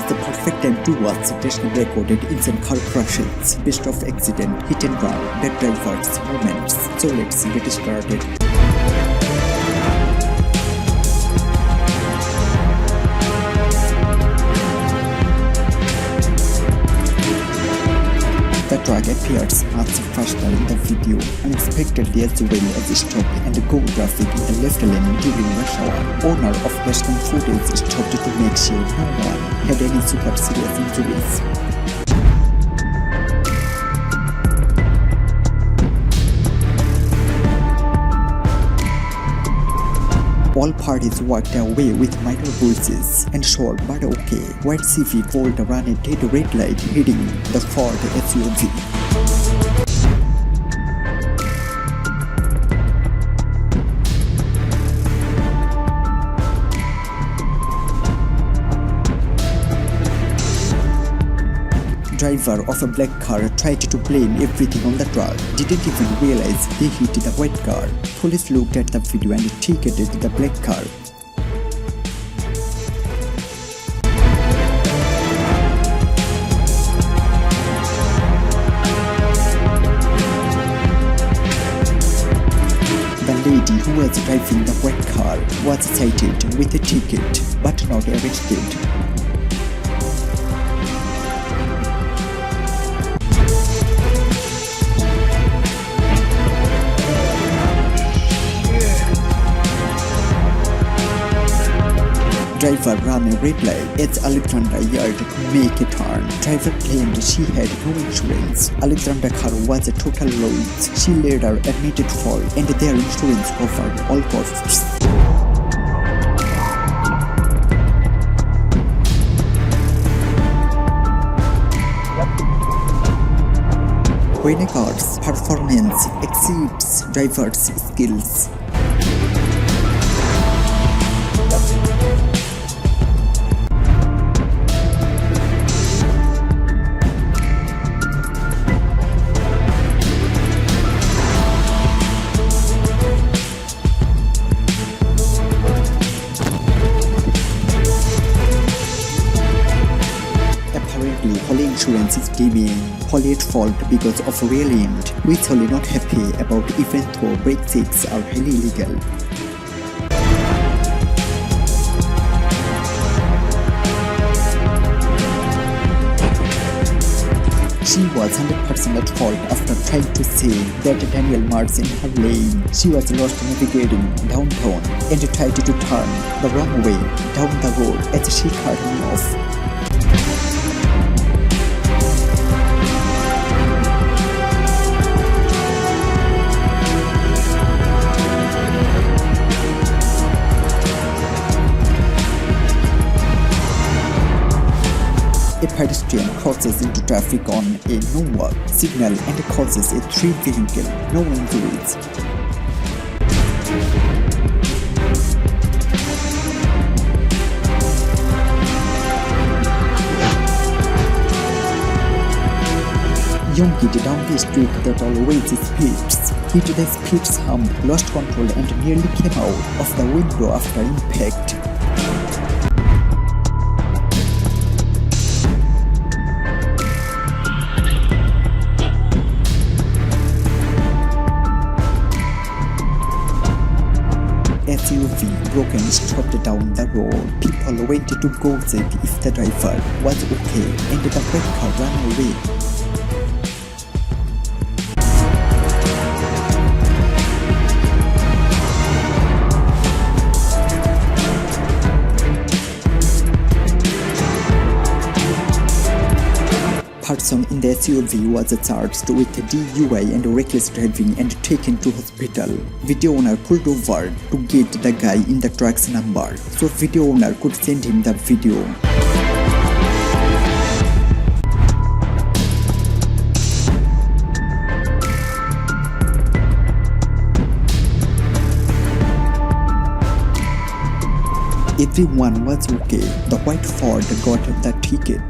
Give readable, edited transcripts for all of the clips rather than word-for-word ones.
the perfect time to watch Dashcam recorded instant car crashes, best of accident, hit and run, bad drivers, moments. So let's get started. The truck appears much faster in the video, unexpectedly as well as stopped and go traffic in the left lane during rush hour. Owner of Dashcam footage stopped to make sure no one had any super serious injuries. All parties walked away with minor bruises and short but okay. White Civic rolled around a dead red light hitting the Ford SUV. Driver of a black car tried to blame everything on the truck, didn't even realize they hit the white car. Police looked at the video and ticketed the black car. The lady who was driving the white car was cited with a ticket but not arrested. Driver ran a red light as Alexandra yelled to make a turn. Driver claimed she had no insurance. Alexandra car was a total loss. She later admitted fault and their insurance covered all costs. When a car's performance exceeds driver's skills, apparently, Holly insurance is deeming Holly at fault because of rear end, with Holly not happy about even though brake checks are highly illegal. She was 100% at fault after trying to save that Daniel Mars in her lane. She was lost navigating downtown and tried to turn the wrong way down the road as she cut me off. A pedestrian crosses into traffic on a no-walk signal and causes a three-vehicle, no injuries. Young kid down the street that always speeds, hit the speed hump, lost control and nearly came out of the window after impact. SUV broke and stopped down the road. People went to go check if the driver was okay and the red car ran away. Person in the SUV was charged with DUI and reckless driving and taken to hospital. Video owner pulled over to get the guy in the truck's number, so video owner could send him the video. Everyone was okay. The white Ford got the ticket.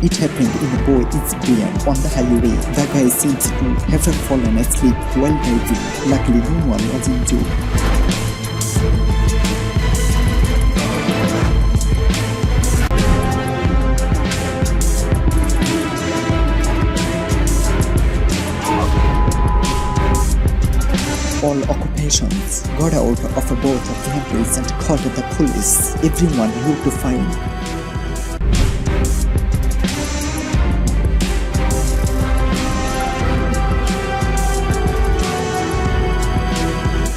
It happened in Bois Brian on the highway. The guy seems to have fallen asleep while driving. Luckily, no one was injured. All occupations got out of both vehicles and called the police. Everyone looked fine.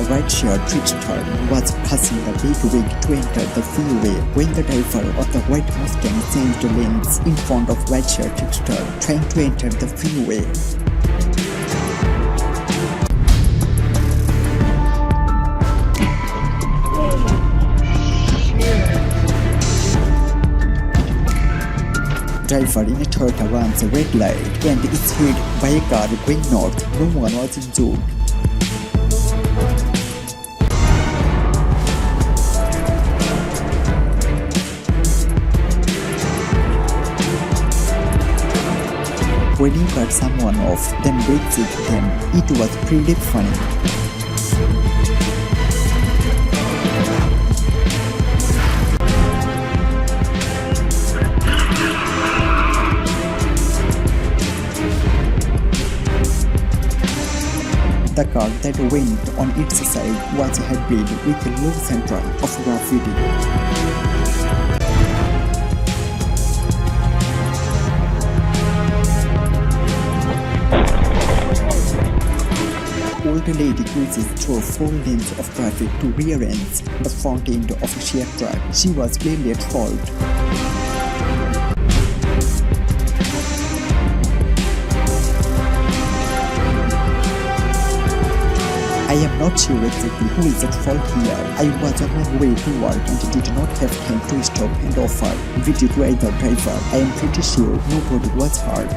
A rideshare trickster was passing a big wig to enter the freeway when the driver of the white Mustang changed lanes in front of rideshare trickster trying to enter the freeway. Driver in a Toyota runs a red light and is hit by a car going north. No one was injured. When you cut someone off, then brake them, it was pretty funny. The car that went on its side was a hybrid with a low center of graffiti. Old lady cruises through 4 lanes of traffic to rearrange the front end of a shared truck. She was clearly at fault. I am not sure exactly who is at fault here. I was on my way to work and did not have time to stop and offer video to either driver. I am pretty sure nobody was hurt.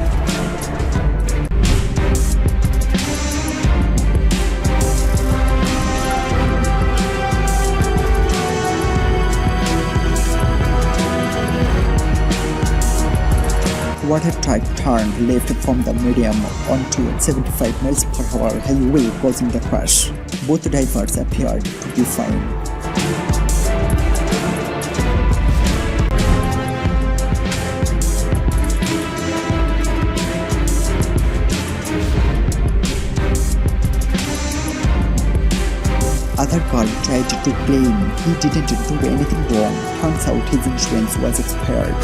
Water truck turned left from the medium onto 75 miles per hour highway, causing the crash. Both drivers appeared to be fine. Other car tried to claim he didn't do anything wrong. Turns out his insurance was expired.